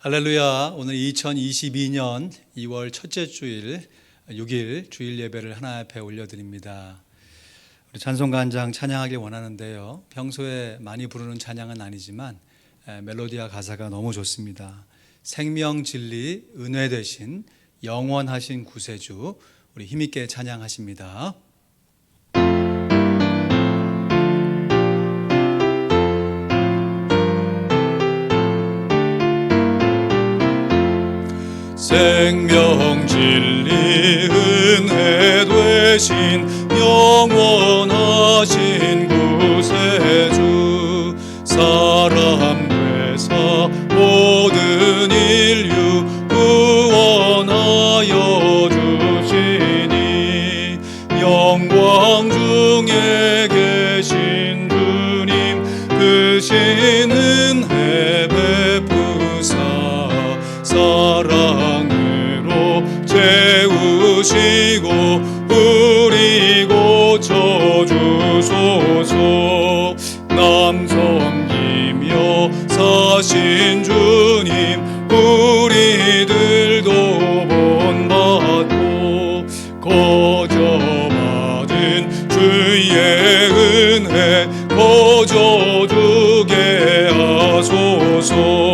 할렐루야. 오늘 2022년 2월 첫째 주일 6일 주일 예배를 하나님 앞에 올려드립니다. 우리 찬송가한장 찬양하길 원하는데요, 평소에 많이 부르는 찬양은 아니지만 멜로디와 가사가 너무 좋습니다. 생명, 진리, 은혜 되신 영원하신 구세주, 우리 힘있게 찬양하십니다. 생명, 진리, 은혜 되신 영원하신 구세주, 사람 되사 모든 인류 구원하여 주시니, 영광 중에 계신 주님 크신 은혜 베푸사 사랑으로 채우시고 우리 고쳐주소서. 남 섬기며 사신 주님 우리들도 본받고 거저받은 주의 은혜 거저주게 하소서.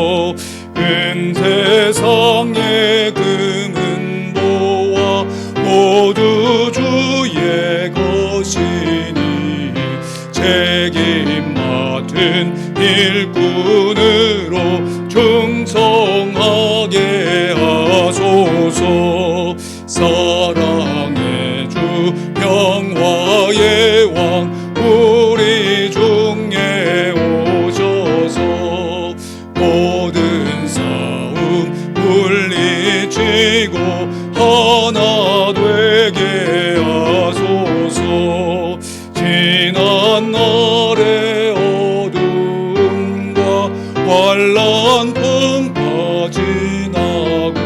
세상의 금은 보화 모두 주의 것이니, 책임 맡은 일꾼으로 충성하게 하소서. 사랑의 주 평화의 왕 우리 중에 오셔서 모든 싸움 물리치고 하나 되게 하소서. 지난 날의 어둠과 환난 풍파 지나고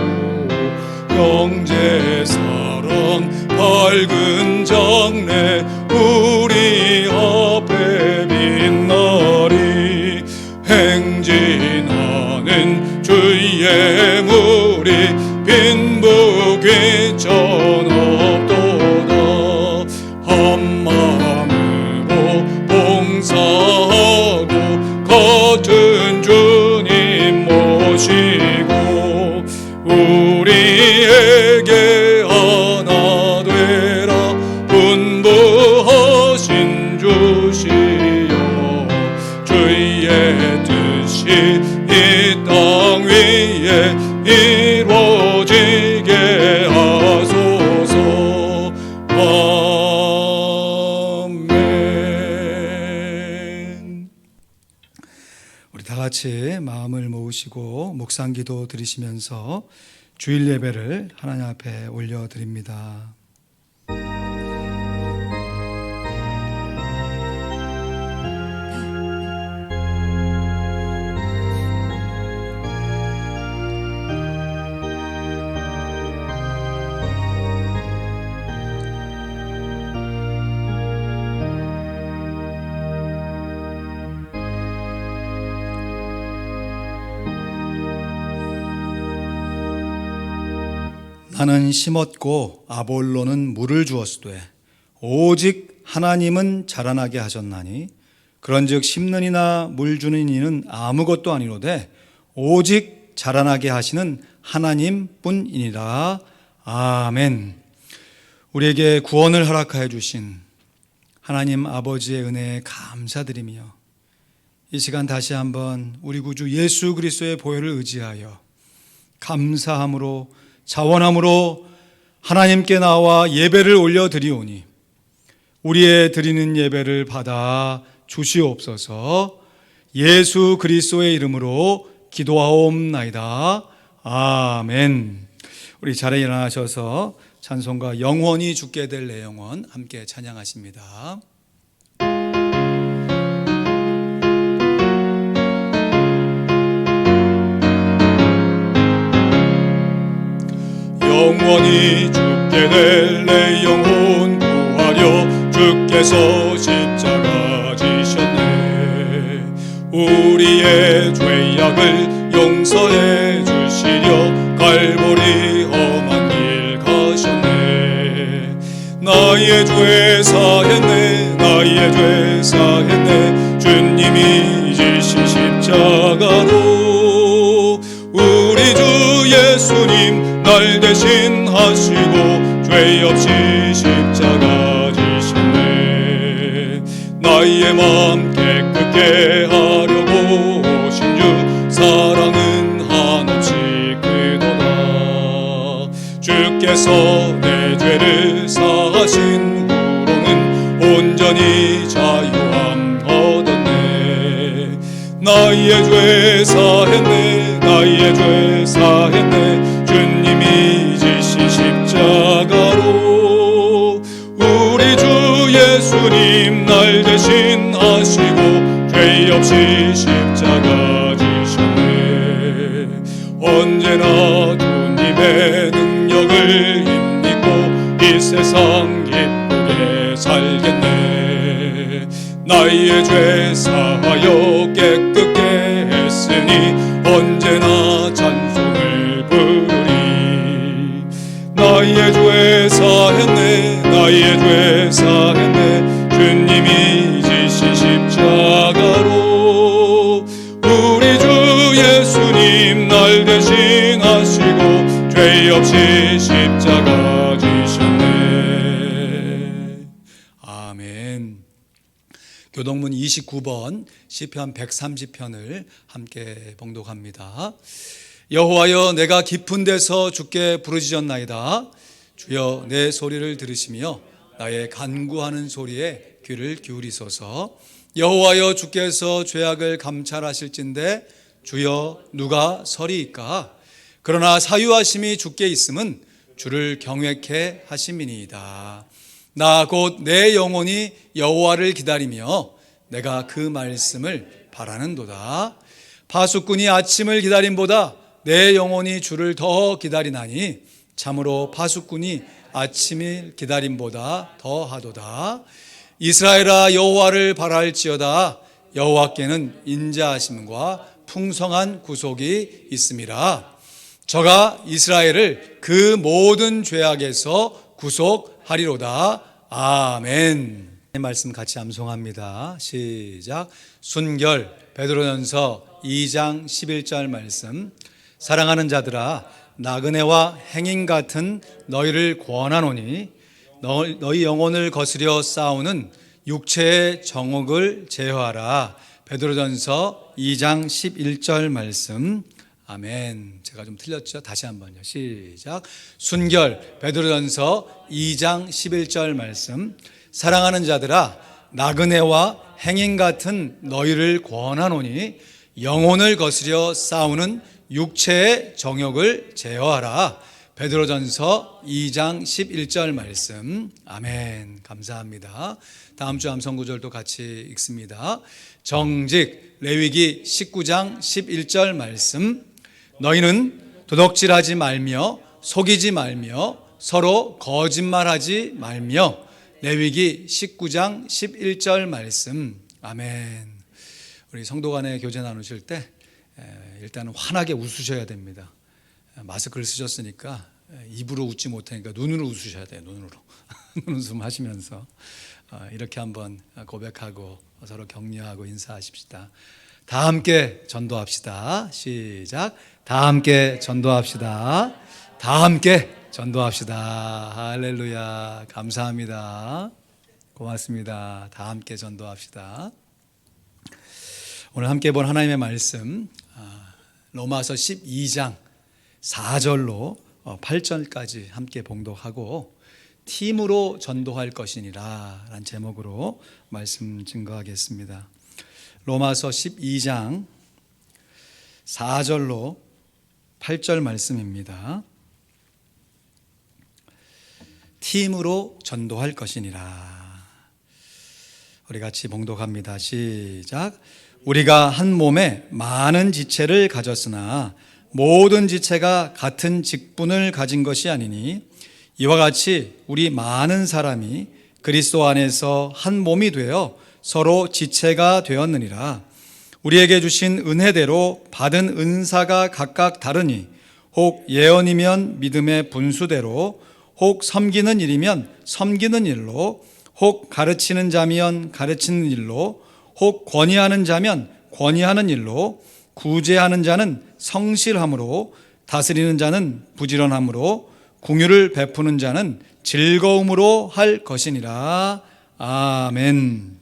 형제 사랑 밝은 장래 우리 앞에 빛나리. 행진하는 주의 무리 빈부귀천 없도다. 한마음으로 봉사하고 같은 주님 모시고 우리에게 하나 되라 분부하신 주시여. 주의 뜻이 이 땅 위에 이루어지게 하소서. 아멘. 우리 다 같이 마음을 모으시고 묵상기도 드리시면서 주일 예배를 하나님 앞에 올려드립니다. 나는 심었고 아볼로는 물을 주었으되 오직 하나님은 자라나게 하셨나니, 그런즉 심는 이나 물 주는 이는 아무것도 아니로되 오직 자라나게 하시는 하나님뿐이니라. 아멘. 우리에게 구원을 허락하여 주신 하나님 아버지의 은혜에 감사드리며, 이 시간 다시 한번 우리 구주 예수 그리스도의 보혈을 의지하여 감사함으로 자원함으로 하나님께 나와 예배를 올려드리오니, 우리의 드리는 예배를 받아 주시옵소서. 예수 그리스도의 이름으로 기도하옵나이다. 아멘. 우리 자리에 일어나셔서 찬송가 영원히 죽게 될 내 영혼 함께 찬양하십니다. 영원히 죽게 될 내 영혼 구하려 주께서 십자가 지셨네. 우리의 죄악을 용서해 주 지려 갈보리 험한 길 가셨네. 나의 죄 사했네, 나의 죄 사했네. 주님이 지신 십자가로 우리 주 예수님 날 대신하시고 죄 없이 십자가 지셨네. 나의 맘 깨끗게 하려고 오신 주 사랑은 한없이 크도다. 주께서 내 죄를 사하신 후로는 온전히 자유함 얻었네. 나의 죄 사했네, 나의 죄 사했네. 주님이 지신 십자가로 우리 주 예수님 날 대신하시고 죄 없이 십자가 지셨네. 언제나 주님의 능력을 힘입고 이 세상 기쁘게 살겠네. 나의 죄 사하여 깨끗게 했으니 언제나 찬송을 부르리. 나의 죄 사했네, 나의 죄 사했네. 주님이 지신 십자가로 우리 주 예수님 날 대신하시고 죄 없이 십자가 지셨네. 아멘. 교동문 29번 시편 130편을 함께 봉독합니다. 여호와여, 내가 깊은 데서 주께 부르짖었나이다. 주여, 내 소리를 들으시며 나의 간구하는 소리에 귀를 기울이소서. 여호와여, 주께서 죄악을 감찰하실진대 주여, 누가 서리이까? 그러나 사유하심이 주께 있음은 주를 경외케 하심이니이다. 나 곧 내 영혼이 여호와를 기다리며 내가 그 말씀을 바라는도다. 파수꾼이 아침을 기다림보다 내 영혼이 주를 더 기다리나니 참으로 파수꾼이 아침을 기다림보다 더하도다. 이스라엘아, 여호와를 바랄지어다. 여호와께는 인자하심과 풍성한 구속이 있음이라. 저가 이스라엘을 그 모든 죄악에서 구속하리로다. 아멘. 말씀 같이 암송합니다. 시작. 순결 베드로전서 2장 11절 말씀. 사랑하는 자들아, 나그네와 행인 같은 너희를 권하노니 너희 영혼을 거스려 싸우는 육체의 정욕을 제어하라. 베드로전서 2장 11절 말씀. 아멘. 제가 좀 틀렸죠? 다시 한번요. 시작. 순결 베드로전서 2장 11절 말씀. 사랑하는 자들아, 나그네와 행인 같은 너희를 권하노니 영혼을 거스려 싸우는 육체의 정욕을 제어하라. 베드로전서 2장 11절 말씀. 아멘. 감사합니다. 다음 주 암송 구절도 같이 읽습니다. 정직 레위기 19장 11절 말씀. 너희는 도둑질하지 말며 속이지 말며 서로 거짓말하지 말며. 레위기 19장 11절 말씀. 아멘. 우리 성도 간에 교제 나누실 때 일단은 환하게 웃으셔야 됩니다. 마스크를 쓰셨으니까 입으로 웃지 못하니까 눈으로 웃으셔야 돼요. 눈으로. 눈웃음 하시면서 이렇게 한번 고백하고 서로 격려하고 인사하십시다. 다 함께 전도합시다. 시작. 다 함께 전도합시다. 다 함께 전도합시다. 할렐루야. 감사합니다. 고맙습니다. 다 함께 전도합시다. 오늘 함께 본 하나님의 말씀 로마서 12장 4절로 8절까지 함께 봉독하고 팀으로 전도할 것이니라 라는 제목으로 말씀 증거하겠습니다. 로마서 12장 4절로 8절 말씀입니다. 팀으로 전도할 것이니라. 우리 같이 봉독합니다. 시작. 우리가 한 몸에 많은 지체를 가졌으나 모든 지체가 같은 직분을 가진 것이 아니니 이와 같이 우리 많은 사람이 그리스도 안에서 한 몸이 되어 서로 지체가 되었느니라. 우리에게 주신 은혜대로 받은 은사가 각각 다르니 혹 예언이면 믿음의 분수대로, 혹 섬기는 일이면 섬기는 일로, 혹 가르치는 자면 가르치는 일로, 혹 권위하는 자면 권위하는 일로, 구제하는 자는 성실함으로, 다스리는 자는 부지런함으로, 긍휼을 베푸는 자는 즐거움으로 할 것이니라. 아멘.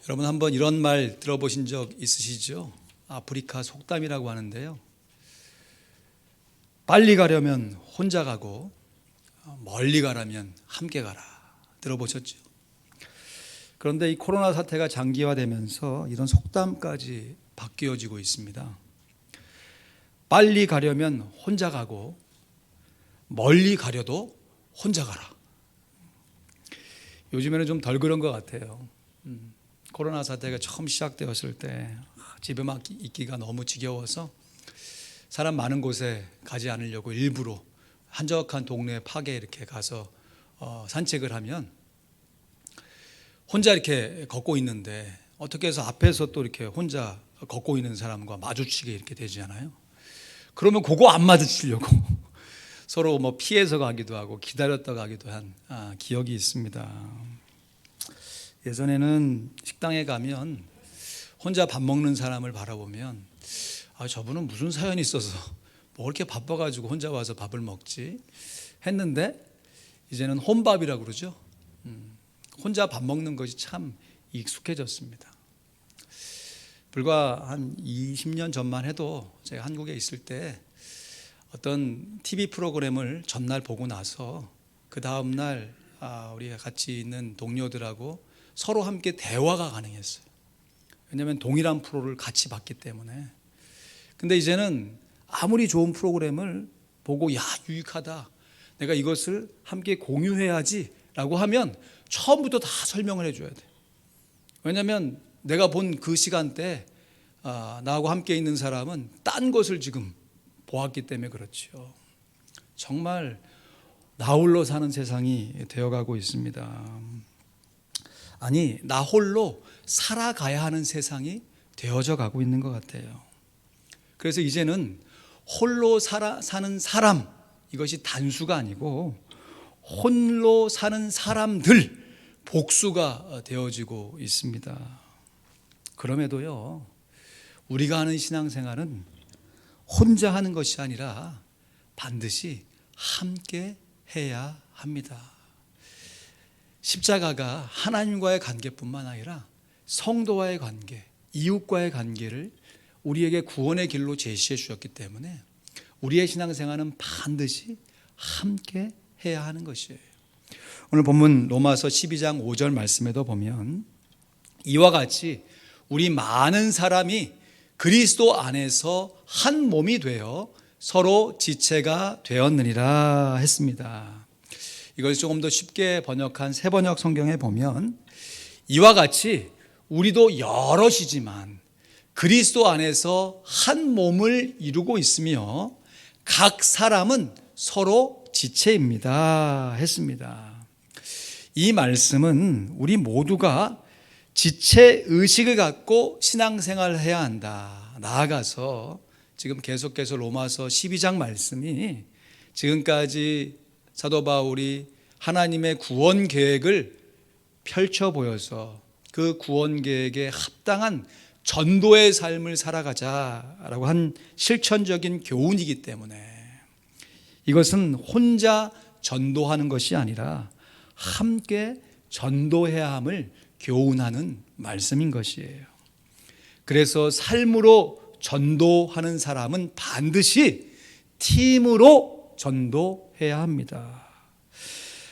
여러분 한번 이런 말 들어보신 적 있으시죠? 아프리카 속담이라고 하는데요. 빨리 가려면 혼자 가고 멀리 가려면 함께 가라. 들어보셨죠? 그런데 이 코로나 사태가 장기화되면서 이런 속담까지 바뀌어지고 있습니다. 빨리 가려면 혼자 가고 멀리 가려도 혼자 가라. 요즘에는 좀 덜 그런 것 같아요. 코로나 사태가 처음 시작되었을 때 집에만 있기가 너무 지겨워서 사람 많은 곳에 가지 않으려고 일부러 한적한 동네 파게 이렇게 가서 산책을 하면 혼자 이렇게 걷고 있는데 어떻게 해서 앞에서 또 이렇게 혼자 걷고 있는 사람과 마주치게 이렇게 되잖아요. 그러면 그거 안 마주치려고 서로 뭐 피해서 가기도 하고 기다렸다 가기도 한 기억이 있습니다. 예전에는 식당에 가면 혼자 밥 먹는 사람을 바라보면 저분은 무슨 사연이 있어서 뭐 이렇게 바빠가지고 혼자 와서 밥을 먹지 했는데 이제는 혼밥이라고 그러죠. 혼자 밥 먹는 것이 참 익숙해졌습니다. 불과 한 20년 전만 해도 제가 한국에 있을 때 어떤 TV 프로그램을 전날 보고 나서 그 다음날 우리가 같이 있는 동료들하고 서로 함께 대화가 가능했어요. 왜냐하면 동일한 프로를 같이 봤기 때문에. 근데 이제는 아무리 좋은 프로그램을 보고 유익하다, 내가 이것을 함께 공유해야지 라고 하면 처음부터 다 설명을 해줘야 돼. 왜냐하면 내가 본 그 시간대 나하고 함께 있는 사람은 딴 것을 지금 보았기 때문에 그렇죠. 정말 나 홀로 사는 세상이 되어가고 있습니다. 아니, 나 홀로 살아가야 하는 세상이 되어져 가고 있는 것 같아요. 그래서 이제는 홀로 사는 사람, 이것이 단수가 아니고 홀로 사는 사람들 복수가 되어지고 있습니다. 그럼에도요, 우리가 하는 신앙생활은 혼자 하는 것이 아니라 반드시 함께 해야 합니다. 십자가가 하나님과의 관계뿐만 아니라 성도와의 관계, 이웃과의 관계를 우리에게 구원의 길로 제시해 주셨기 때문에 우리의 신앙생활은 반드시 함께 해야 하는 것이에요. 오늘 본문 로마서 12장 5절 말씀에도 보면 이와 같이 우리 많은 사람이 그리스도 안에서 한 몸이 되어 서로 지체가 되었느니라 했습니다. 이걸 조금 더 쉽게 번역한 새번역 성경에 보면 이와 같이 우리도 여럿이지만 그리스도 안에서 한 몸을 이루고 있으며 각 사람은 서로 지체입니다 했습니다. 이 말씀은 우리 모두가 지체의식을 갖고 신앙생활을 해야 한다. 나아가서 지금 계속해서 로마서 12장 말씀이 지금까지 사도 바울이 하나님의 구원 계획을 펼쳐 보여서 그 구원 계획에 합당한 전도의 삶을 살아가자라고 한 실천적인 교훈이기 때문에 이것은 혼자 전도하는 것이 아니라 함께 전도해야 함을 교훈하는 말씀인 것이에요. 그래서 삶으로 전도하는 사람은 반드시 팀으로 전도해야 합니다.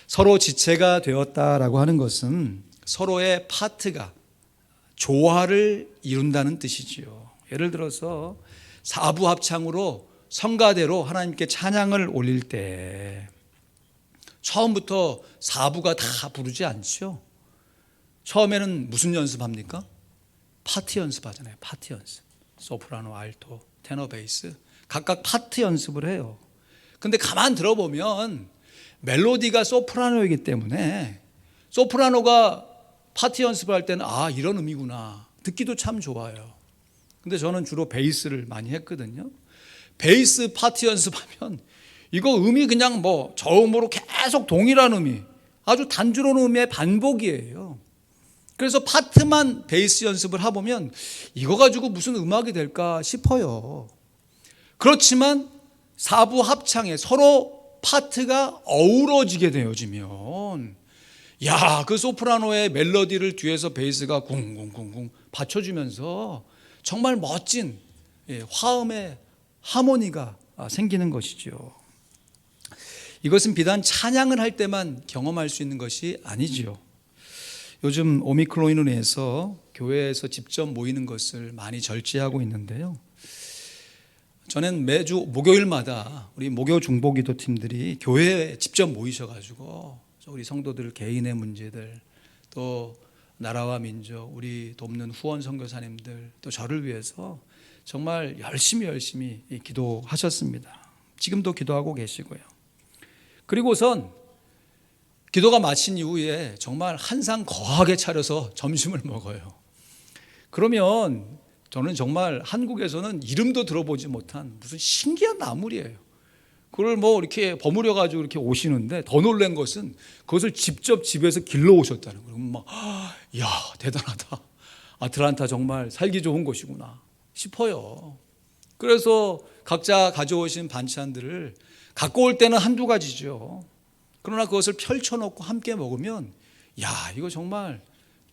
서로 지체가 되었다라고 하는 것은 서로의 파트가 조화를 이룬다는 뜻이지요. 예를 들어서 사부 합창으로 성가대로 하나님께 찬양을 올릴 때 처음부터 사부가 다 부르지 않죠. 처음에는 무슨 연습합니까? 파트 연습하잖아요. 파트 연습. 소프라노, 알토, 테너, 베이스 각각 파트 연습을 해요. 근데 가만 들어보면 멜로디가 소프라노이기 때문에 소프라노가 파트 연습을 할 때는 이런 의미구나. 듣기도 참 좋아요. 근데 저는 주로 베이스를 많이 했거든요. 베이스 파트 연습하면 이거 음이 그냥 뭐 저음으로 계속 동일한 음이 아주 단조로운 음의 반복이에요. 그래서 파트만 베이스 연습을 해보면 이거 가지고 무슨 음악이 될까 싶어요. 그렇지만 4부 합창에 서로 파트가 어우러지게 되어지면 그 소프라노의 멜로디를 뒤에서 베이스가 쿵쿵쿵쿵 받쳐주면서 정말 멋진 화음의 하모니가 생기는 것이죠. 이것은 비단 찬양을 할 때만 경험할 수 있는 것이 아니지요. 요즘 오미크론으로 인해서 교회에서 직접 모이는 것을 많이 절제하고 있는데요. 저는 매주 목요일마다 우리 목요 중보기도 팀들이 교회에 직접 모이셔가지고 우리 성도들 개인의 문제들, 또 나라와 민족, 우리 돕는 후원 선교사님들, 또 저를 위해서 정말 열심히 기도하셨습니다. 지금도 기도하고 계시고요. 그리고선 기도가 마친 이후에 정말 한 상 거하게 차려서 점심을 먹어요. 그러면 저는 정말 한국에서는 이름도 들어보지 못한 무슨 신기한 나물이에요. 그걸 뭐 이렇게 버무려 가지고 이렇게 오시는데 더 놀란 것은 그것을 직접 집에서 길러 오셨다는 거예요. 막 야, 대단하다. 아틀란타 정말 살기 좋은 곳이구나 싶어요. 그래서 각자 가져오신 반찬들을 갖고 올 때는 한두 가지죠. 그러나 그것을 펼쳐놓고 함께 먹으면 이거 정말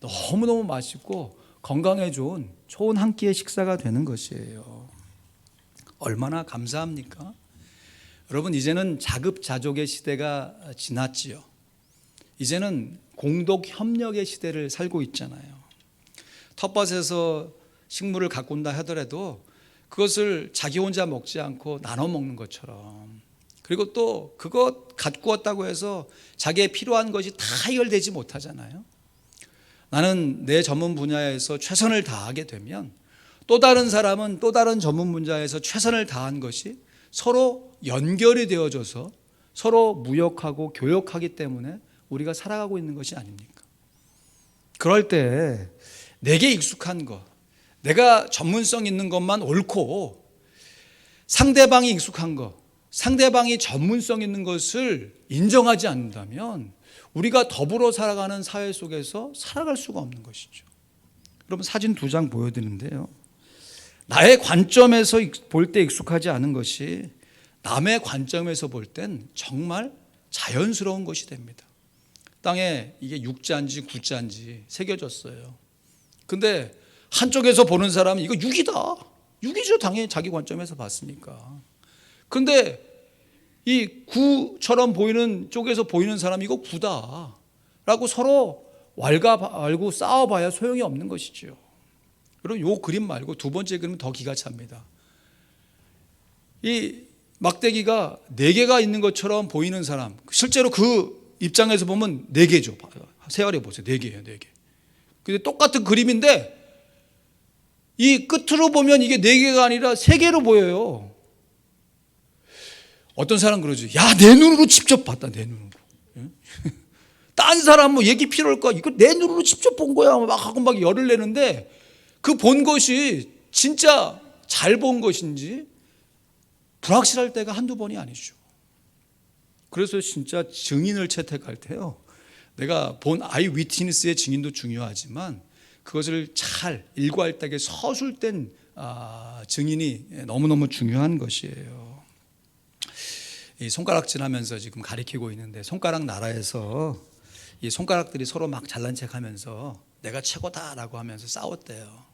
너무너무 맛있고 건강에 좋은 한 끼의 식사가 되는 것이에요. 얼마나 감사합니까? 여러분, 이제는 자급자족의 시대가 지났지요. 이제는 공동 협력의 시대를 살고 있잖아요. 텃밭에서 식물을 갖고 온다 하더라도 그것을 자기 혼자 먹지 않고 나눠 먹는 것처럼, 그리고 또 그것 갖고 왔다고 해서 자기의 필요한 것이 다 해결되지 못하잖아요. 나는 내 전문 분야에서 최선을 다하게 되면 또 다른 사람은 또 다른 전문 분야에서 최선을 다한 것이 서로 연결이 되어져서 서로 무역하고 교역하기 때문에 우리가 살아가고 있는 것이 아닙니까? 그럴 때 내게 익숙한 것, 내가 전문성 있는 것만 옳고 상대방이 익숙한 것, 상대방이 전문성 있는 것을 인정하지 않는다면 우리가 더불어 살아가는 사회 속에서 살아갈 수가 없는 것이죠. 여러분, 사진 2장 보여드리는데요. 나의 관점에서 볼 때 익숙하지 않은 것이 남의 관점에서 볼 땐 정말 자연스러운 것이 됩니다. 땅에 이게 육자인지 구자인지 새겨졌어요. 근데 한쪽에서 보는 사람은 이거 육이다. 육이죠. 당연히 자기 관점에서 봤으니까. 근데 이 구처럼 보이는 쪽에서 보이는 사람이 이거 구다 라고 서로 왈가왈부 싸워봐야 소용이 없는 것이죠. 여러분, 이 그림 말고 두 번째 그림은 더 기가 찹니다. 이 막대기가 4개가 있는 것처럼 보이는 사람, 실제로 그 입장에서 보면 4개죠. 세알해 보세요. 4개예요. 4개. 근데 똑같은 그림인데 이 끝으로 보면 이게 4개가 아니라 3개로 보여요. 어떤 사람 그러죠. 야, 내 눈으로 직접 봤다. 내 눈으로. 딴 사람 뭐 얘기 필요할까? 이거 내 눈으로 직접 본 거야. 막 하고 막 열을 내는데 그 본 것이 진짜 잘 본 것인지 불확실할 때가 한두 번이 아니죠. 그래서 진짜 증인을 채택할 때요, 내가 본 아이 위트니스의 증인도 중요하지만 그것을 잘 일괄되게 서술된 증인이 너무너무 중요한 것이에요. 이 손가락질 하면서 지금 가리키고 있는데, 손가락 나라에서 이 손가락들이 서로 막 잘난 척하면서 내가 최고다라고 하면서 싸웠대요.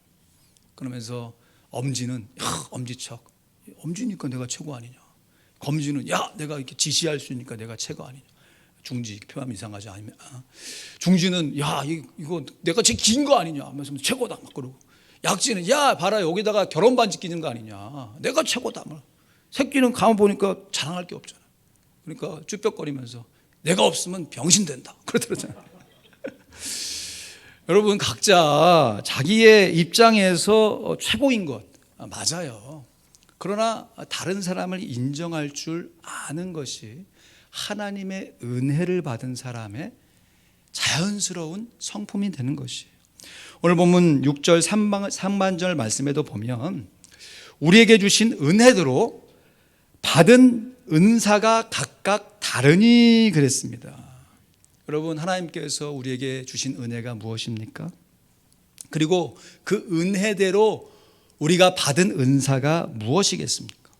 그러면서 엄지는 엄지척, 엄지니까 내가 최고 아니냐. 검지는 야, 내가 이렇게 지시할 수 있으니까 내가 최고 아니냐. 중지 표현 이상하지 않으면 중지는 야, 이거 내가 제일 긴 거 아니냐 하면서 최고다 막 그러고, 약지는 야, 봐라 여기다가 결혼 반지 끼는 거 아니냐, 내가 최고다. 새끼는 가만 보니까 자랑할 게 없잖아. 그러니까 쭈뼛거리면서 내가 없으면 병신 된다 그러더라고요. 여러분, 각자 자기의 입장에서 최고인 것 맞아요. 그러나 다른 사람을 인정할 줄 아는 것이 하나님의 은혜를 받은 사람의 자연스러운 성품이 되는 것이에요. 오늘 본문 6절 상반절 말씀에도 보면 우리에게 주신 은혜대로 받은 은사가 각각 다르니 그랬습니다. 여러분, 하나님께서 우리에게 주신 은혜가 무엇입니까? 그리고 그 은혜대로 우리가 받은 은사가 무엇이겠습니까?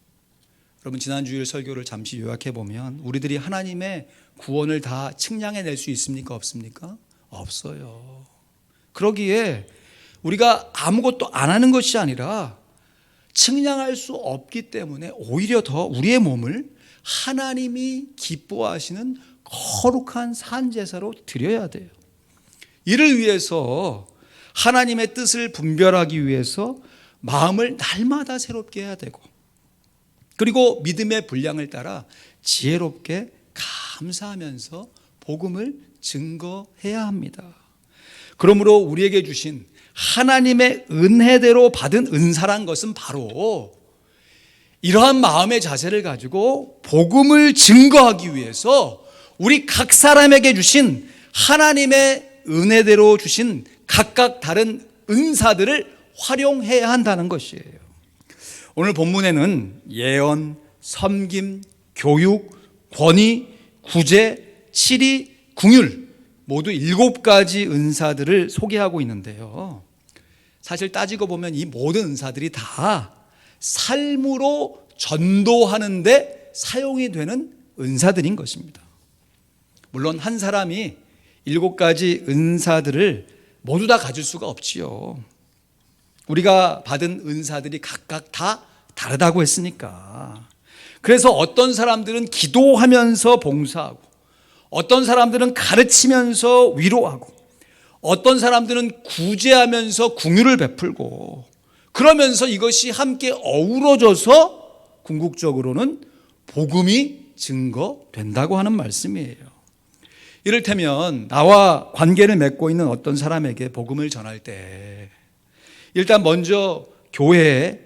여러분, 지난 주일 설교를 잠시 요약해 보면 우리들이 하나님의 구원을 다 측량해낼 수 있습니까? 없습니까? 없어요. 그러기에 우리가 아무것도 안 하는 것이 아니라 측량할 수 없기 때문에 오히려 더 우리의 몸을 하나님이 기뻐하시는 거룩한 산제사로 드려야 돼요. 이를 위해서 하나님의 뜻을 분별하기 위해서 마음을 날마다 새롭게 해야 되고, 그리고 믿음의 분량을 따라 지혜롭게 감사하면서 복음을 증거해야 합니다. 그러므로 우리에게 주신 하나님의 은혜대로 받은 은사란 것은 바로 이러한 마음의 자세를 가지고 복음을 증거하기 위해서 우리 각 사람에게 주신 하나님의 은혜대로 주신 각각 다른 은사들을 활용해야 한다는 것이에요. 오늘 본문에는 예언, 섬김, 교육, 권위, 구제, 치리, 궁율 모두 7가지 은사들을 소개하고 있는데요. 사실 따지고 보면 이 모든 은사들이 다 삶으로 전도하는데 사용이 되는 은사들인 것입니다. 물론 한 사람이 7가지 은사들을 모두 다 가질 수가 없지요. 우리가 받은 은사들이 각각 다 다르다고 했으니까. 그래서 어떤 사람들은 기도하면서 봉사하고, 어떤 사람들은 가르치면서 위로하고, 어떤 사람들은 구제하면서 궁유를 베풀고, 그러면서 이것이 함께 어우러져서 궁극적으로는 복음이 증거된다고 하는 말씀이에요. 이를테면 나와 관계를 맺고 있는 어떤 사람에게 복음을 전할 때 일단 먼저 교회에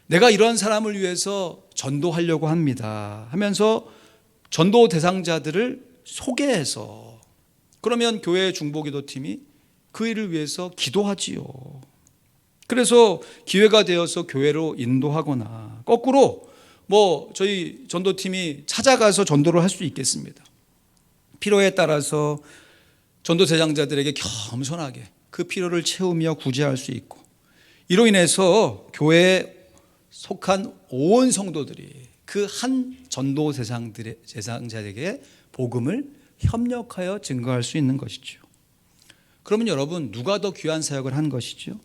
내가 이런 사람을 위해서 전도하려고 합니다 하면서 전도 대상자들을 소개해서, 그러면 교회 중보기도팀이 그 일을 위해서 기도하지요. 그래서 기회가 되어서 교회로 인도하거나, 거꾸로 저희 전도팀이 찾아가서 전도를 할 수 있겠습니다. 필요에 따라서 전도 대상자들에게 겸손하게 그 필요를 채우며 구제할 수 있고, 이로 인해서 교회에 속한 온 성도들이 그 한 전도 대상자에게 복음을 협력하여 증거할 수 있는 것이죠. 그러면 여러분, 누가 더 귀한 사역을 한 것이죠?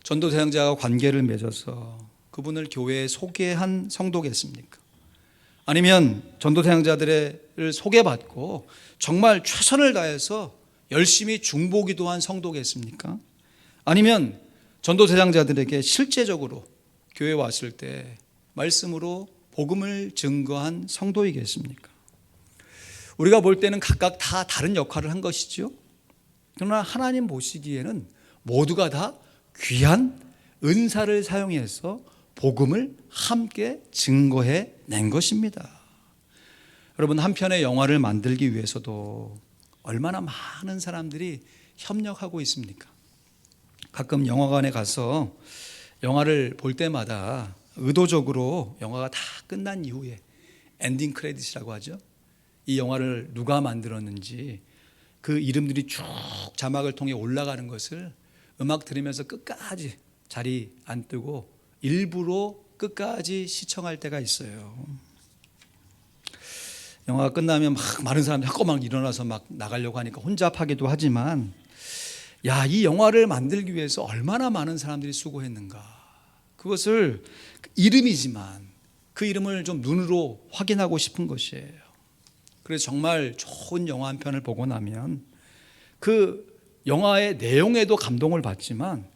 전도 대상자와 관계를 맺어서 그분을 교회에 소개한 성도겠습니까? 아니면 전도 대상자들을 소개받고 정말 최선을 다해서 열심히 중보기도한 성도겠습니까? 아니면 전도 대상자들에게 실제적으로 교회에 왔을 때 말씀으로 복음을 증거한 성도이겠습니까? 우리가 볼 때는 각각 다 다른 역할을 한 것이죠. 그러나 하나님 보시기에는 모두가 다 귀한 은사를 사용해서 복음을 함께 증거해 낸 것입니다. 여러분, 한 편의 영화를 만들기 위해서도 얼마나 많은 사람들이 협력하고 있습니까? 가끔 영화관에 가서 영화를 볼 때마다 의도적으로 영화가 다 끝난 이후에 엔딩 크레딧이라고 하죠. 이 영화를 누가 만들었는지 그 이름들이 쭉 자막을 통해 올라가는 것을 음악 들으면서 끝까지 자리 안 뜨고 일부러 끝까지 시청할 때가 있어요. 영화가 끝나면 막 많은 사람들이 한꺼번에 일어나서 막 나가려고 하니까 혼잡하기도 하지만, 이 영화를 만들기 위해서 얼마나 많은 사람들이 수고했는가. 그것을 이름이지만 그 이름을 좀 눈으로 확인하고 싶은 것이에요. 그래서 정말 좋은 영화 한 편을 보고 나면 그 영화의 내용에도 감동을 받지만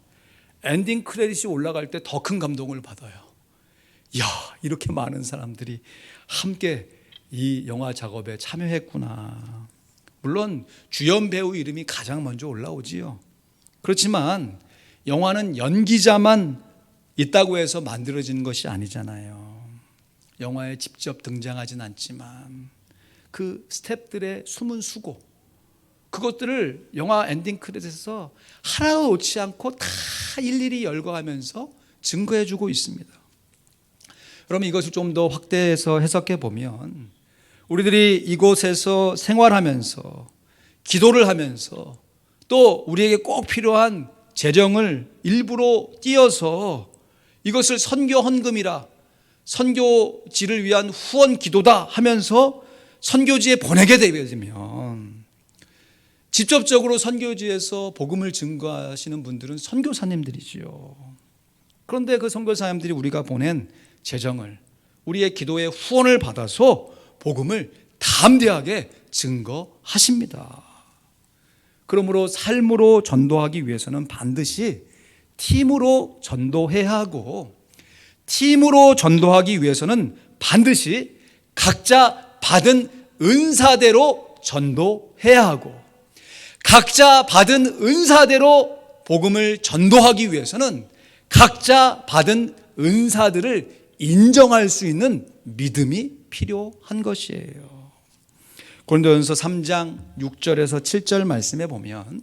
엔딩 크레딧이 올라갈 때 더 큰 감동을 받아요. 이렇게 많은 사람들이 함께 이 영화 작업에 참여했구나. 물론 주연 배우 이름이 가장 먼저 올라오지요. 그렇지만 영화는 연기자만 있다고 해서 만들어지는 것이 아니잖아요. 영화에 직접 등장하진 않지만 그 스태프들의 숨은 수고, 그것들을 영화 엔딩 크레딧에서 하나도 놓지 않고 다 일일이 열거하면서 증거해주고 있습니다. 그러면 이것을 좀 더 확대해서 해석해 보면 우리들이 이곳에서 생활하면서 기도를 하면서 또 우리에게 꼭 필요한 재정을 일부러 띄어서 이것을 선교 헌금이라, 선교지를 위한 후원 기도다 하면서 선교지에 보내게 되면 직접적으로 선교지에서 복음을 증거하시는 분들은 선교사님들이지요. 그런데 그 선교사님들이 우리가 보낸 재정을, 우리의 기도의 후원을 받아서 복음을 담대하게 증거하십니다. 그러므로 삶으로 전도하기 위해서는 반드시 팀으로 전도해야 하고, 팀으로 전도하기 위해서는 반드시 각자 받은 은사대로 전도해야 하고, 각자 받은 은사대로 복음을 전도하기 위해서는 각자 받은 은사들을 인정할 수 있는 믿음이 필요한 것이에요. 고린도전서 3장 6절에서 7절 말씀에 보면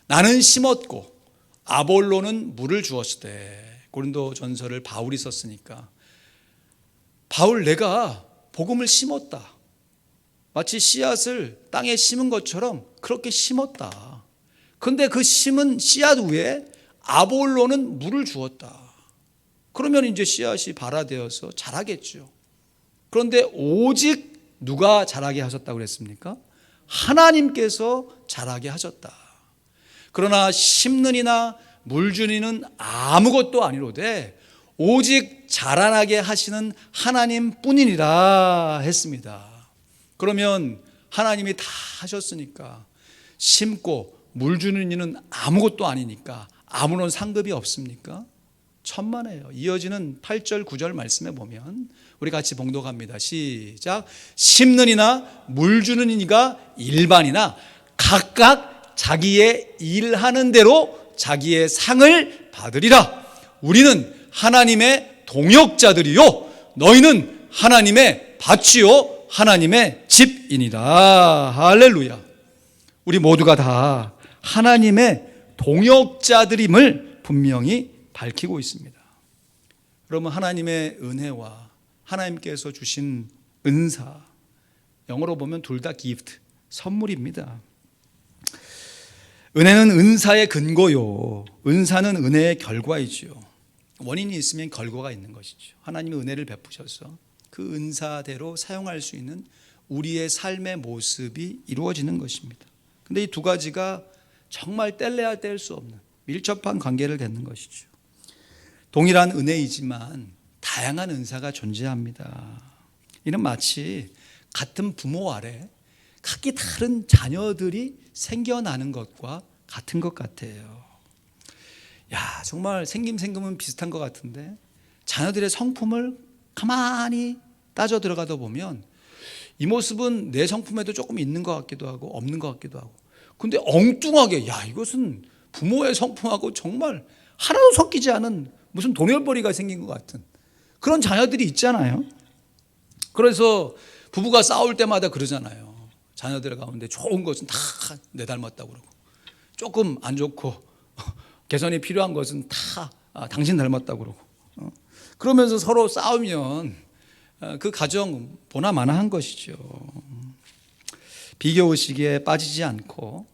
나는 심었고 아볼로는 물을 주었을 때, 고린도전서를 바울이 썼으니까 바울 내가 복음을 심었다, 마치 씨앗을 땅에 심은 것처럼 그렇게 심었다. 그런데 그 심은 씨앗 위에 아볼로는 물을 주었다. 그러면 이제 씨앗이 발화되어서 자라겠죠. 그런데 오직 누가 자라게 하셨다고 그랬습니까? 하나님께서 자라게 하셨다. 그러나 심는 이나 물 주는 이는 아무것도 아니로되 오직 자라나게 하시는 하나님 뿐이니라 했습니다. 그러면 하나님이 다 하셨으니까 심고 물 주는 이는 아무것도 아니니까 아무런 상급이 없습니까? 천만에요. 이어지는 8절 9절 말씀에 보면 우리 같이 봉독합니다. 시작. 심는 이나 물 주는 이가 일반이나 각각 자기의 일하는 대로 자기의 상을 받으리라. 우리는 하나님의 동역자들이요 너희는 하나님의 밭이요 하나님의 집이니라. 할렐루야. 우리 모두가 다 하나님의 동역자들임을 분명히 밝히고 있습니다. 그러면 하나님의 은혜와 하나님께서 주신 은사, 영어로 보면 둘 다 gift, 선물입니다. 은혜는 은사의 근거요, 은사는 은혜의 결과이지요. 원인이 있으면 결과가 있는 것이죠. 하나님이 은혜를 베푸셔서 그 은사대로 사용할 수 있는 우리의 삶의 모습이 이루어지는 것입니다. 그런데 이 두 가지가 정말 뗄래야 뗄 수 없는 밀접한 관계를 갖는 것이죠. 동일한 은혜이지만 다양한 은사가 존재합니다. 이는 마치 같은 부모 아래 각기 다른 자녀들이 생겨나는 것과 같은 것 같아요. 야, 정말 생김은 비슷한 것 같은데 자녀들의 성품을 가만히 따져 들어가다 보면 이 모습은 내 성품에도 조금 있는 것 같기도 하고 없는 것 같기도 하고, 근데 엉뚱하게 야, 이것은 부모의 성품하고 정말 하나도 섞이지 않은 무슨 돈벌이가 생긴 것 같은 그런 자녀들이 있잖아요. 그래서 부부가 싸울 때마다 그러잖아요. 자녀들 가운데 좋은 것은 다 내 닮았다고 그러고, 조금 안 좋고 개선이 필요한 것은 다 당신 닮았다고 그러고, 그러면서 서로 싸우면 그 가정 보나마나한 것이죠. 비교의식에 빠지지 않고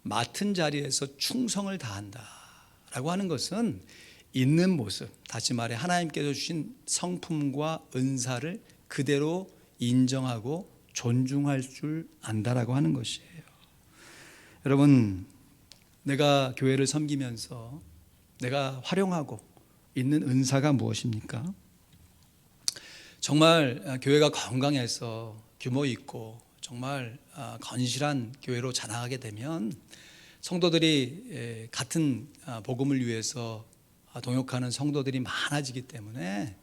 맡은 자리에서 충성을 다한다라고 하는 것은 있는 모습, 다시 말해 하나님께서 주신 성품과 은사를 그대로 인정하고 존중할 줄 안다라고 하는 것이에요. 여러분, 내가 교회를 섬기면서 내가 활용하고 있는 은사가 무엇입니까? 정말 교회가 건강해서 규모 있고 정말 건실한 교회로 자라나게 되면 성도들이 같은 복음을 위해서 동역하는 성도들이 많아지기 때문에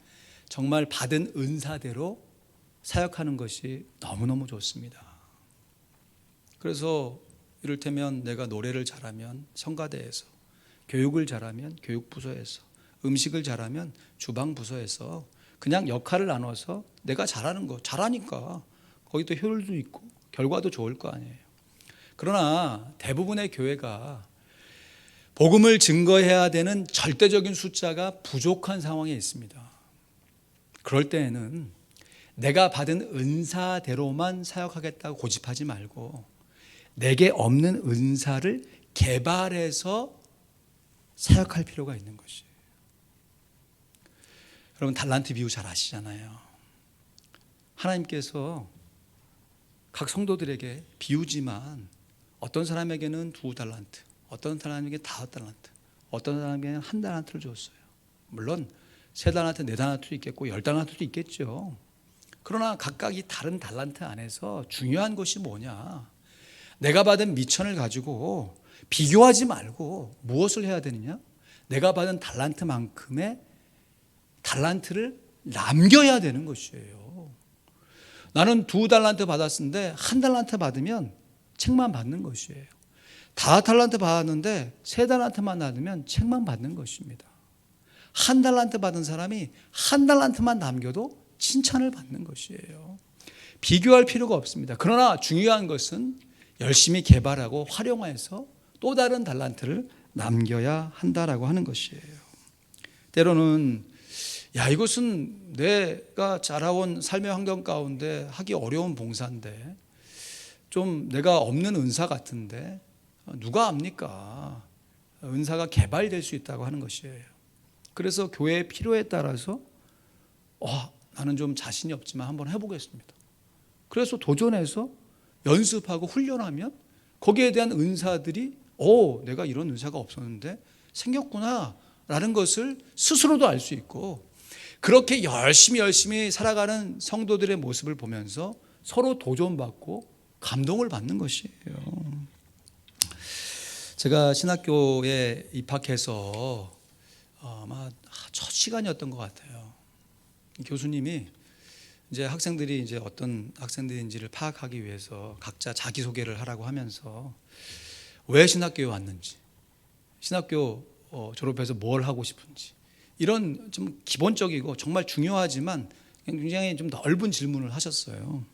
정말 받은 은사대로 사역하는 것이 너무너무 좋습니다. 그래서 이를테면 내가 노래를 잘하면 성가대에서, 교육을 잘하면 교육부서에서, 음식을 잘하면 주방부서에서 그냥 역할을 나눠서 내가 잘하는 거 잘하니까 거기도 효율도 있고 결과도 좋을 거 아니에요. 그러나 대부분의 교회가 복음을 증거해야 되는 절대적인 숫자가 부족한 상황에 있습니다. 그럴 때에는 내가 받은 은사대로만 사역하겠다고 고집하지 말고 내게 없는 은사를 개발해서 사역할 필요가 있는 것이에요. 여러분 달란트 비유 잘 아시잖아요. 하나님께서 각 성도들에게 비유지만 어떤 사람에게는 2달란트, 어떤 사람에게 5달란트, 어떤 사람에게는 1달란트를 줬어요. 물론 3달란트, 4달란트도 있겠고 10달란트도 있겠죠. 그러나 각각 이 다른 달란트 안에서 중요한 것이 뭐냐? 내가 받은 미천을 가지고 비교하지 말고 무엇을 해야 되느냐? 내가 받은 달란트만큼의 달란트를 남겨야 되는 것이에요. 나는 2달란트 받았는데 1달란트 받으면 책만 받는 것이에요. 5달란트 받았는데 3달란트만 받으면 책만 받는 것입니다. 1달란트 받은 사람이 1달란트만 남겨도 칭찬을 받는 것이에요. 비교할 필요가 없습니다. 그러나 중요한 것은 열심히 개발하고 활용해서 또 다른 달란트를 남겨야 한다라고 하는 것이에요. 때로는 이것은 내가 자라온 삶의 환경 가운데 하기 어려운 봉사인데 좀 내가 없는 은사 같은데 누가 압니까? 은사가 개발될 수 있다고 하는 것이에요. 그래서 교회의 필요에 따라서 나는 좀 자신이 없지만 한번 해보겠습니다. 그래서 도전해서 연습하고 훈련하면 거기에 대한 은사들이 내가 이런 은사가 없었는데 생겼구나 라는 것을 스스로도 알 수 있고 그렇게 열심히 살아가는 성도들의 모습을 보면서 서로 도전받고 감동을 받는 것이에요. 제가 신학교에 입학해서 아마 첫 시간이었던 것 같아요. 교수님이 이제 학생들이 이제 어떤 학생들인지를 파악하기 위해서 각자 자기소개를 하라고 하면서 왜 신학교에 왔는지, 신학교 졸업해서 뭘 하고 싶은지 이런 좀 기본적이고 정말 중요하지만 굉장히 좀 넓은 질문을 하셨어요.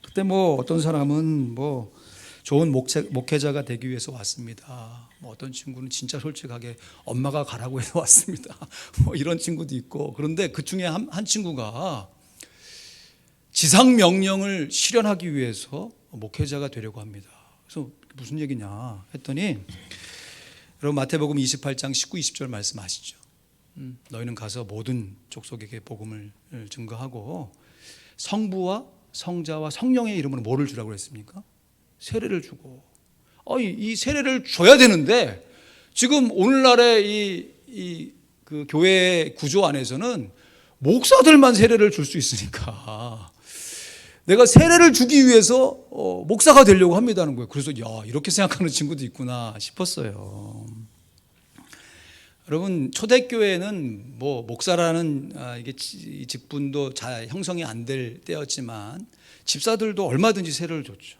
그때 어떤 사람은 좋은 목회자가 되기 위해서 왔습니다. 어떤 친구는 진짜 솔직하게 엄마가 가라고 해서 왔습니다. 이런 친구도 있고 그런데 그 중에 한 친구가 지상 명령을 실현하기 위해서 목회자가 되려고 합니다. 그래서 무슨 얘기냐 했더니 여러분 마태복음 28장 19, 20절 말씀 아시죠? 너희는 가서 모든 족속에게 복음을 증거하고 성부와 성자와 성령의 이름으로 뭐를 주라고 했습니까? 세례를 주고. 이 세례를 줘야 되는데 지금 오늘날의 그 교회의 구조 안에서는 목사들만 세례를 줄 수 있으니까 내가 세례를 주기 위해서 목사가 되려고 합니다는 거예요. 그래서 이렇게 생각하는 친구도 있구나 싶었어요. 여러분 초대교회는 목사라는 이게 직분도 잘 형성이 안 될 때였지만 집사들도 얼마든지 세례를 줬죠.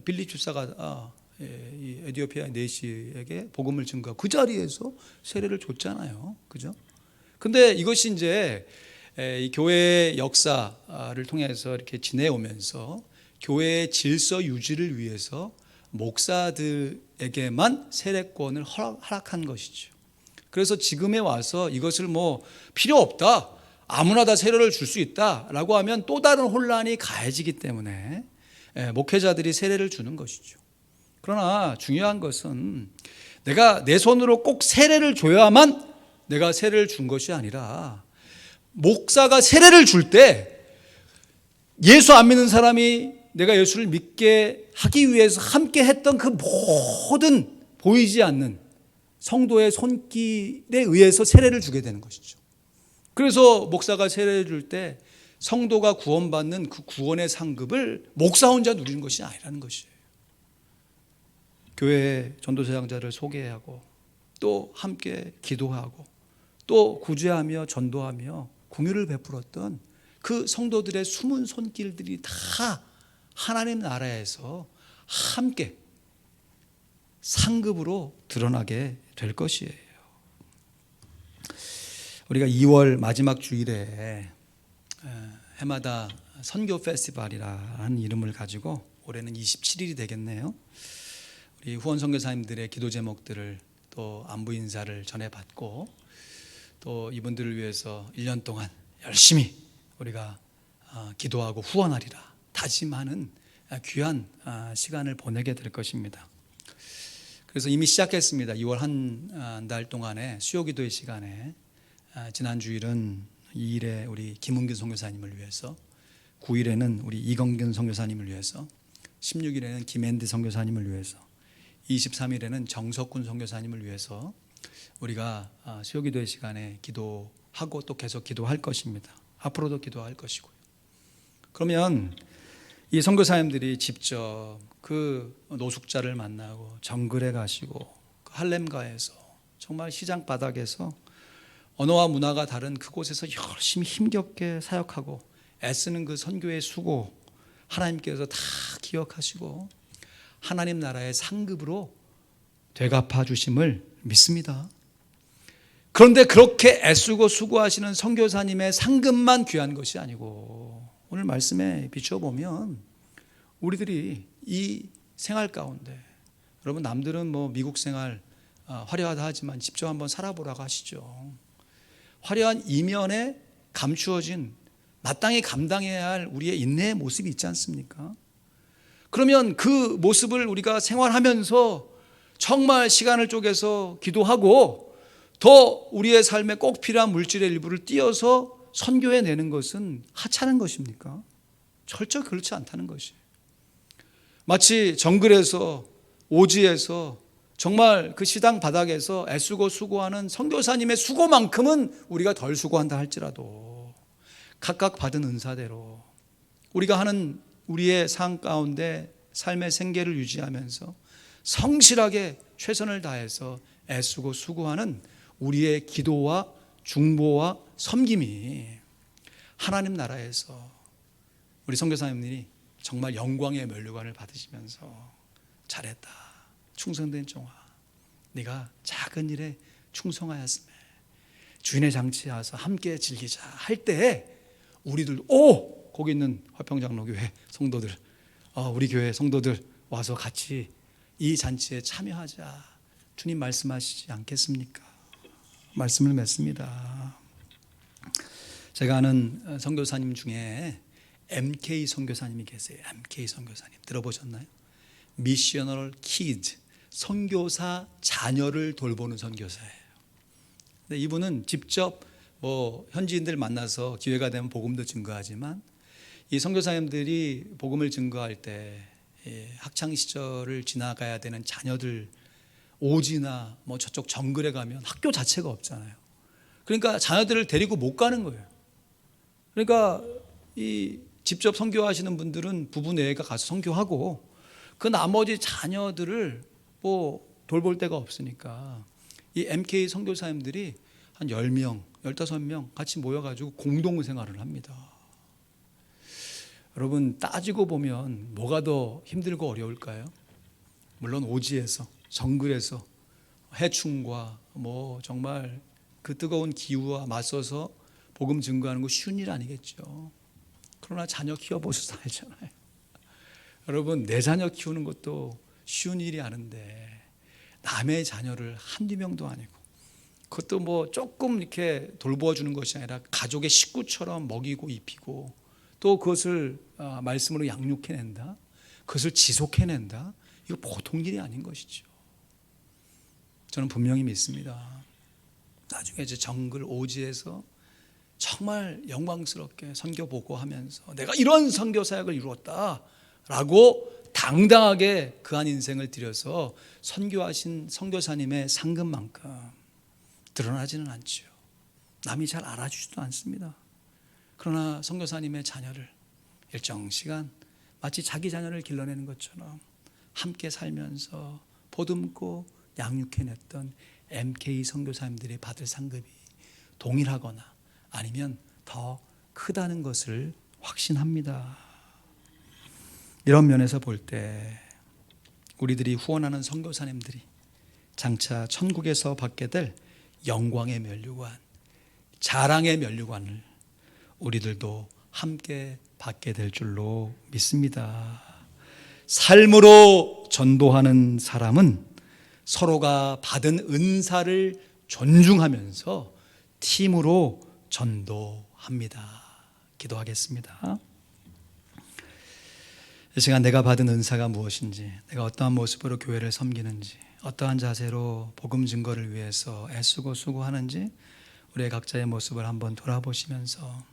빌립 집사가 에디오피아 네시에게 복음을 증거하고 그 자리에서 세례를 줬잖아요. 그죠? 근데 이것이 이제 이 교회의 역사를 통해서 이렇게 지내오면서 교회의 질서 유지를 위해서 목사들에게만 세례권을 허락한 것이죠. 그래서 지금에 와서 이것을 필요 없다, 아무나 다 세례를 줄 수 있다라고 하면 또 다른 혼란이 가해지기 때문에 목회자들이 세례를 주는 것이죠. 그러나 중요한 것은 내가 내 손으로 꼭 세례를 줘야만 내가 세례를 준 것이 아니라 목사가 세례를 줄 때 예수 안 믿는 사람이 내가 예수를 믿게 하기 위해서 함께 했던 그 모든 보이지 않는 성도의 손길에 의해서 세례를 주게 되는 것이죠. 그래서 목사가 세례를 줄 때 성도가 구원받는 그 구원의 상급을 목사 혼자 누리는 것이 아니라는 것이에요. 교회의 전도사역자를 소개하고 또 함께 기도하고 또 구제하며 전도하며 공유를 베풀었던 그 성도들의 숨은 손길들이 다 하나님 나라에서 함께 상급으로 드러나게 될 것이에요. 우리가 2월 마지막 주일에 해마다 선교 페스티벌이라는 이름을 가지고 올해는 27일이 되겠네요. 우리 후원 선교사님들의 기도 제목들을 또 안부 인사를 전해받고 또 이분들을 위해서 1년 동안 열심히 우리가 기도하고 후원하리라 다짐하는 귀한 시간을 보내게 될 것입니다. 그래서 이미 시작했습니다. 2월 한 달 동안에 수요기도의 시간에 지난 주일은 2일에 우리 김은균 선교사님을 위해서, 9일에는 우리 이건균 선교사님을 위해서, 16일에는 김앤디 선교사님을 위해서, 23일에는 정석군 선교사님을 위해서 우리가 수요기도의 시간에 기도하고 또 계속 기도할 것입니다. 앞으로도 기도할 것이고요. 그러면 이 선교사님들이 직접 그 노숙자를 만나고 정글에 가시고 할렘가에서 정말 시장 바닥에서 언어와 문화가 다른 그곳에서 열심히 힘겹게 사역하고 애쓰는 그 선교의 수고 하나님께서 다 기억하시고 하나님 나라의 상급으로 되갚아 주심을 믿습니다. 그런데 그렇게 애쓰고 수고하시는 선교사님의 상급만 귀한 것이 아니고, 오늘 말씀에 비춰보면 우리들이 이 생활 가운데, 여러분 남들은 뭐 미국 생활 화려하다 하지만 직접 한번 살아보라고 하시죠. 화려한 이면에 감추어진 마땅히 감당해야 할 우리의 인내의 모습이 있지 않습니까? 그러면 그 모습을 우리가 생활하면서 정말 시간을 쪼개서 기도하고 더 우리의 삶에 꼭 필요한 물질의 일부를 띄어서 선교해 내는 것은 하찮은 것입니까? 절대 그렇지 않다는 것이에요. 마치 정글에서, 오지에서 정말 그 시당 바닥에서 애쓰고 수고하는 선교사님의 수고만큼은 우리가 덜 수고한다 할지라도 각각 받은 은사대로 우리가 하는 우리의 삶 가운데 삶의 생계를 유지하면서 성실하게 최선을 다해서 애쓰고 수고하는 우리의 기도와 중보와 섬김이 하나님 나라에서 우리 선교사님들이 정말 영광의 면류관을 받으시면서 잘했다, 충성된 종아, 네가 작은 일에 충성하였으며 주인의 장치에 와서 함께 즐기자 할 때 우리들 거기 있는 화평장로교회 성도들, 우리 교회 성도들 와서 같이 이 잔치에 참여하자, 주님 말씀하시지 않겠습니까? 말씀을 맺습니다. 제가 아는 선교사님 중에 MK 선교사님이 계세요. MK 선교사님 들어보셨나요? 미셔널 키즈, 선교사 자녀를 돌보는 선교사예요. 근데 이분은 직접 현지인들 만나서 기회가 되면 복음도 증거하지만 이 선교사님들이 복음을 증거할 때 학창 시절을 지나가야 되는 자녀들, 오지나 저쪽 정글에 가면 학교 자체가 없잖아요. 그러니까 자녀들을 데리고 못 가는 거예요. 그러니까 이 직접 선교하시는 분들은 부부 내외가 가서 선교하고 그 나머지 자녀들을 돌볼 데가 없으니까 이 MK 선교사님들이 한 10명, 15명 같이 모여가지고 공동생활을 합니다. 여러분 따지고 보면 뭐가 더 힘들고 어려울까요? 물론 오지에서, 정글에서 해충과 정말 그 뜨거운 기후와 맞서서 복음 증거하는 거 쉬운 일 아니겠죠. 그러나 자녀 키워보셔서 알잖아요. 여러분 내 자녀 키우는 것도 쉬운 일이 아닌데 남의 자녀를 한두 명도 아니고 그것도 조금 이렇게 돌보아주는 것이 아니라 가족의 식구처럼 먹이고 입히고 또 그것을 말씀으로 양육해낸다, 그것을 지속해낸다, 이거 보통 일이 아닌 것이죠. 저는 분명히 믿습니다. 나중에 이제 정글 오지에서 정말 영광스럽게 선교 보고하면서 내가 이런 선교 사역을 이루었다라고 당당하게 그한 인생을 들여서 선교하신 선교사님의 상급만큼 드러나지는 않죠. 남이 잘 알아주지도 않습니다. 그러나 선교사님의 자녀를 일정 시간 마치 자기 자녀를 길러내는 것처럼 함께 살면서 보듬고 양육해냈던 MK 선교사님들이 받을 상급이 동일하거나 아니면 더 크다는 것을 확신합니다. 이런 면에서 볼 때 우리들이 후원하는 선교사님들이 장차 천국에서 받게 될 영광의 면류관, 자랑의 면류관을 우리들도 함께 받게 될 줄로 믿습니다. 삶으로 전도하는 사람은 서로가 받은 은사를 존중하면서 팀으로 전도합니다. 기도하겠습니다. 이 시간 내가 받은 은사가 무엇인지, 내가 어떠한 모습으로 교회를 섬기는지, 어떠한 자세로 복음 증거를 위해서 애쓰고 수고하는지 우리의 각자의 모습을 한번 돌아보시면서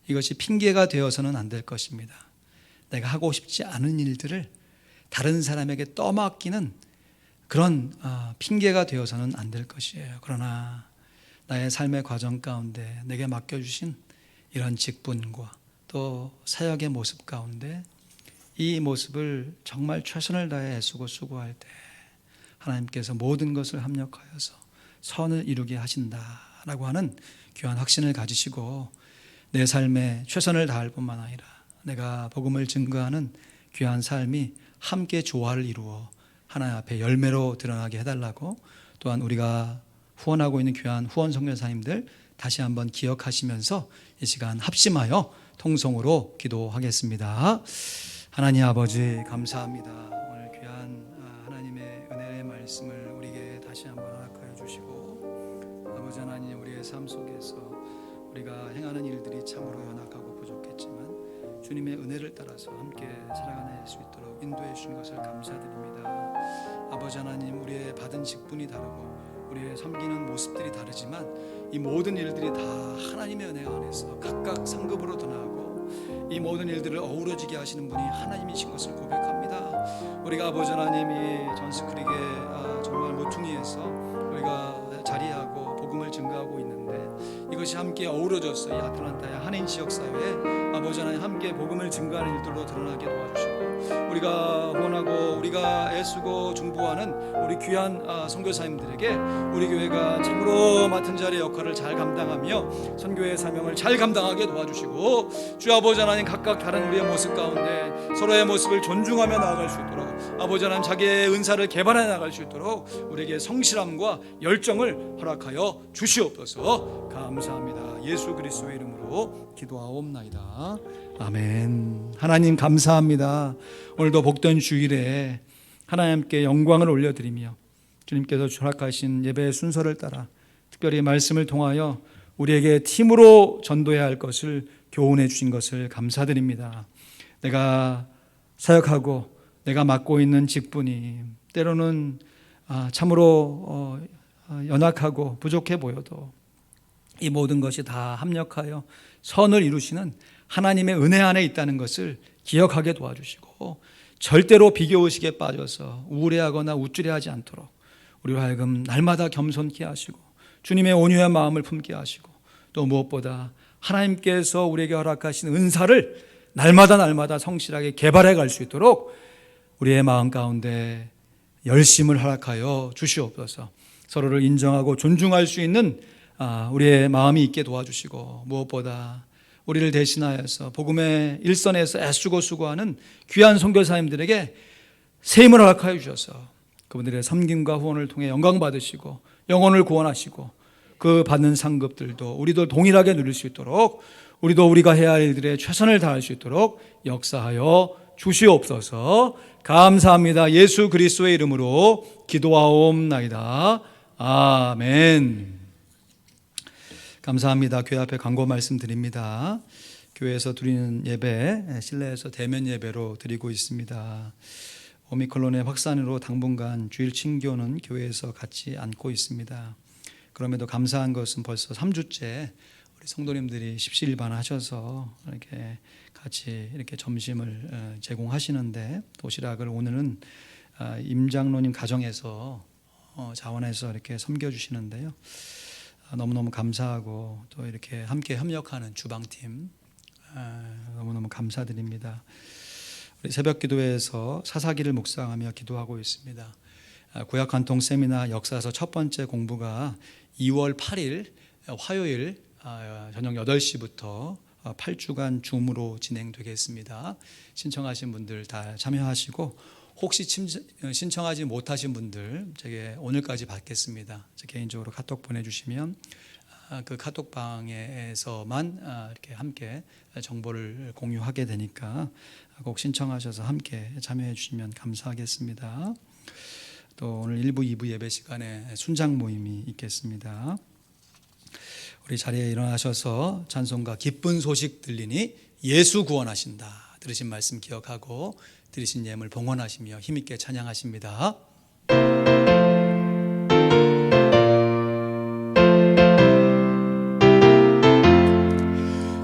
이것이 핑계가 되어서는 안 될 것입니다. 내가 하고 싶지 않은 일들을 다른 사람에게 떠맡기는 그런 핑계가 되어서는 안 될 것이에요. 그러나 나의 삶의 과정 가운데 내게 맡겨주신 이런 직분과 또 사역의 모습 가운데 이 모습을 정말 최선을 다해 애쓰고 수고할 때 하나님께서 모든 것을 합력하여서 선을 이루게 하신다라고 하는 귀한 확신을 가지시고 내 삶에 최선을 다할 뿐만 아니라 내가 복음을 증거하는 귀한 삶이 함께 조화를 이루어 하나님 앞에 열매로 드러나게 해달라고, 또한 우리가 후원하고 있는 귀한 후원 선교사님들 다시 한번 기억하시면서 이 시간 합심하여 통성으로 기도하겠습니다. 하나님 아버지 감사합니다. 오늘 귀한 하나님의 은혜의 말씀을 우리에게 다시 한번 허락하여 주시고, 아버지 하나님 우리의 삶 속에서 우리가 행하는 일들이 참으로 연약하고 부족했지만 주님의 은혜를 따라서 함께 살아가낼 수 있도록 인도해 주신 것을 감사드립니다. 아버지 하나님 우리의 받은 직분이 다르고 우리의 섬기는 모습들이 다르지만 이 모든 일들이 다 하나님의 은혜 안에서 각각 상급으로 드러나고 이 모든 일들을 어우러지게 하시는 분이 하나님이신 것을 고백합니다. 우리가 아버지 하나님이 전스크릭의 정말 모퉁이에서 우리가 자리하고 복음을 증거하고 있는데 이것이 함께 어우러져서 이 아틀란타의 한인 지역사회에 아버지 하나님 함께 복음을 증거하는 일들로 드러나게 도와주시고, 우리가 후원하고 우리가 애쓰고 중보하는 우리 귀한 선교사님들에게 우리 교회가 참으로 맡은 자리의 역할을 잘 감당하며 선교의 사명을 잘 감당하게 도와주시고, 주 아버지 하나님 각각 다른 우리의 모습 가운데 서로의 모습을 존중하며 나아갈 수 있도록 아버지 하나님 자기의 은사를 개발해 나갈 수 있도록 우리에게 성실함과 열정을 허락하여 주시옵소서. 감사합니다. 예수 그리스도의 이름으로 기도하옵나이다. 아멘. 하나님 감사합니다. 오늘도 복된 주일에 하나님께 영광을 올려드리며 주님께서 허락하신 예배의 순서를 따라 특별히 말씀을 통하여 우리에게 팀으로 전도해야 할 것을 교훈해 주신 것을 감사드립니다. 내가 사역하고 내가 맡고 있는 직분이 때로는 참으로 연약하고 부족해 보여도 이 모든 것이 다 합력하여 선을 이루시는 하나님의 은혜 안에 있다는 것을 기억하게 도와주시고, 절대로 비교의식에 빠져서 우울해하거나 우쭐해하지 않도록 우리로 하여금 날마다 겸손케 하시고 주님의 온유한 마음을 품게 하시고, 또 무엇보다 하나님께서 우리에게 허락하신 은사를 날마다 성실하게 개발해 갈 수 있도록 우리의 마음 가운데 열심을 허락하여 주시옵소서. 서로를 인정하고 존중할 수 있는 우리의 마음이 있게 도와주시고, 무엇보다 우리를 대신하여서 복음의 일선에서 애쓰고 수고하는 귀한 선교사님들에게 세임을 허락하여 주셔서 그분들의 섬김과 후원을 통해 영광 받으시고 영혼을 구원하시고 그 받는 상급들도 우리도 동일하게 누릴 수 있도록, 우리도 우리가 해야 할 일들에 최선을 다할 수 있도록 역사하여 주시옵소서. 감사합니다. 예수 그리스도의 이름으로 기도하옵나이다. 아멘. 감사합니다. 교회 앞에 광고 말씀드립니다. 교회에서 드리는 예배, 실내에서 대면 예배로 드리고 있습니다. 오미크론의 확산으로 당분간 주일 친교는 교회에서 같이 안고 있습니다. 그럼에도 감사한 것은 벌써 3주째 우리 성도님들이 십시일반하셔서 이렇게 같이 이렇게 점심을 제공하시는데, 도시락을 오늘은 임장로님 가정에서 자원해서 이렇게 섬겨주시는데요. 너무너무 감사하고 또 이렇게 함께 협력하는 주방팀 너무너무 감사드립니다. 우리 새벽 기도회에서 사사기를 묵상하며 기도하고 있습니다. 구약 관통 세미나 역사서 첫 번째 공부가 2월 8일 화요일 저녁 8시부터 8주간 줌으로 진행되겠습니다. 신청하신 분들 다 참여하시고, 혹시 신청하지 못하신 분들 제게 오늘까지 받겠습니다. 개인적으로 카톡 보내주시면 그 카톡방에서만 이렇게 함께 정보를 공유하게 되니까 꼭 신청하셔서 함께 참여해 주시면 감사하겠습니다. 또 오늘 1부, 2부 예배 시간에 순장 모임이 있겠습니다. 우리 자리에 일어나셔서 찬송가 기쁜 소식 들리니 예수 구원하신다 들으신 말씀 기억하고 드리신 예물 봉헌하시며 힘있게 찬양하십니다.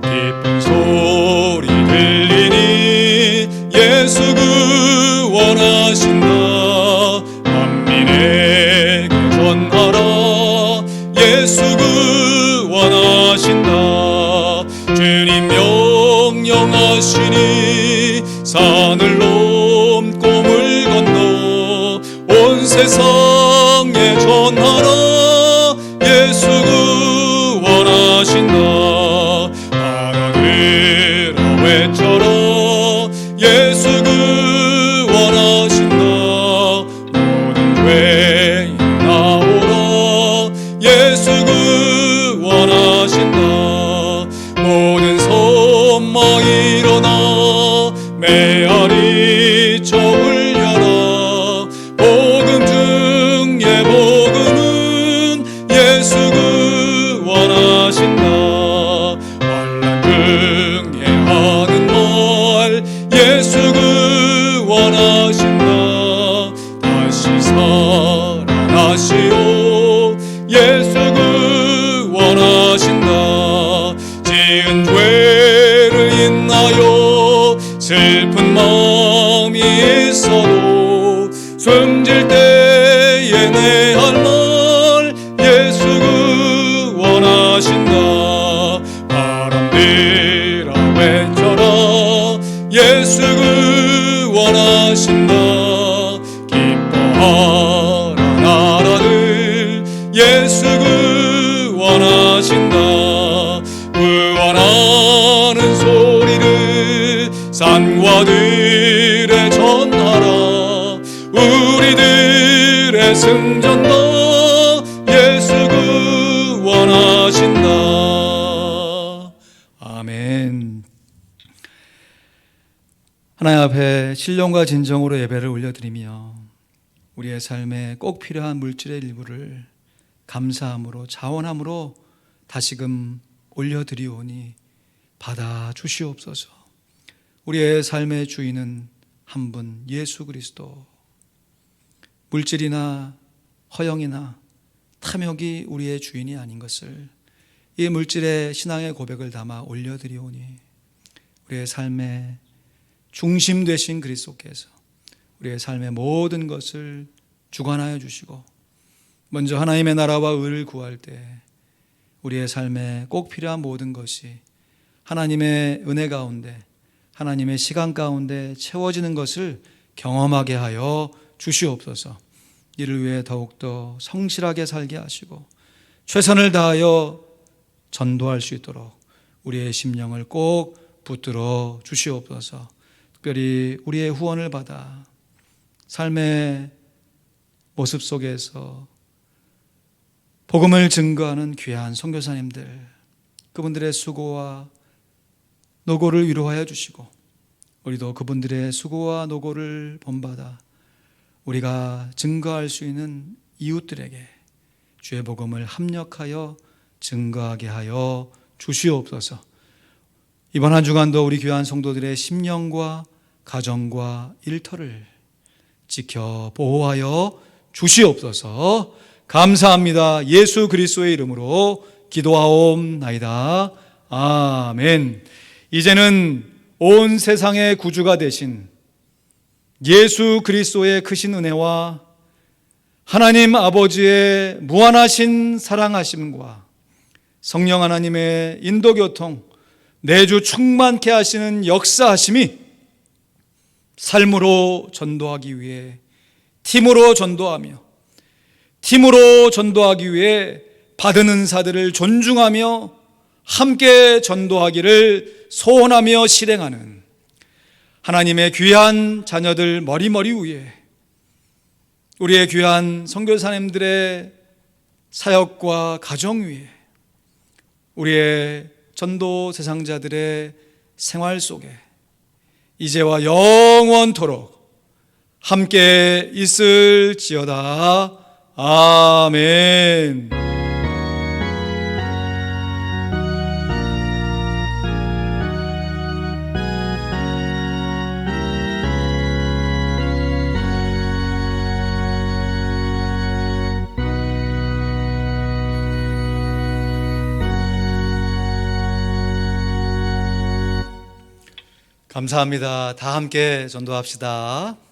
기쁜 소리 들리니 예수 구원하신다. 만민에게 전하라. 예수 구원하신다. 주님 명령하시니 산을 넘고 물 건너 온 세상에 전하라. 예수 구원하신다. 알아들어 외쳐라. 예수 구원하신다. 모든 죄인 나오라. 예수 구원하신다. 모든 선마 일어나 메아리 쳐 울려라. 복음 중에 복음은 예수 구원하신다. 환난 중에 하는 말 예수 구원하신다. 다시 살아나시오. 예수 구원하신다. 지은 죄를 인하여 슬픈 마음이 있어도 숨질 때에 내 할 말 예수 구원하신다. 바람들아 외쳐라. 예수 구원하신다. 기뻐하라 나라들 예수 구원하신다. 구원하는 소리를 산과 들에 전하라. 우리들의 승전다. 예수 구원하신다. 아멘. 하나님 앞에 신령과 진정으로 예배를 올려드리며 우리의 삶에 꼭 필요한 물질의 일부를 감사함으로 자원함으로 다시금 올려드리오니 받아 주시옵소서. 우리의 삶의 주인은 한 분 예수 그리스도. 물질이나 허영이나 탐욕이 우리의 주인이 아닌 것을 이 물질의 신앙의 고백을 담아 올려드리오니 우리의 삶의 중심 되신 그리스도께서 우리의 삶의 모든 것을 주관하여 주시고 먼저 하나님의 나라와 의를 구할 때 우리의 삶에 꼭 필요한 모든 것이 하나님의 은혜 가운데 하나님의 시간 가운데 채워지는 것을 경험하게 하여 주시옵소서. 이를 위해 더욱더 성실하게 살게 하시고 최선을 다하여 전도할 수 있도록 우리의 심령을 꼭 붙들어 주시옵소서. 특별히 우리의 후원을 받아 삶의 모습 속에서 복음을 증거하는 귀한 선교사님들, 그분들의 수고와 노고를 위로하여 주시고 우리도 그분들의 수고와 노고를 본받아 우리가 증거할 수 있는 이웃들에게 주의 복음을 합력하여 증거하게 하여 주시옵소서. 이번 한 주간도 우리 귀한 성도들의 심령과 가정과 일터를 지켜 보호하여 주시옵소서. 감사합니다. 예수 그리스도의 이름으로 기도하옵나이다. 아멘. 이제는 온 세상의 구주가 되신 예수 그리스도의 크신 은혜와 하나님 아버지의 무한하신 사랑하심과 성령 하나님의 인도교통 내주 충만케 하시는 역사하심이 삶으로 전도하기 위해 팀으로 전도하기 위해 받은 은사들을 존중하며 함께 전도하기를 소원하며 실행하는 하나님의 귀한 자녀들 머리머리 위에 우리의 귀한 선교사님들의 사역과 가정 위에 우리의 전도 대상자들의 생활 속에 이제와 영원토록 함께 있을지어다. 아멘. 감사합니다. 다 함께 전도합시다.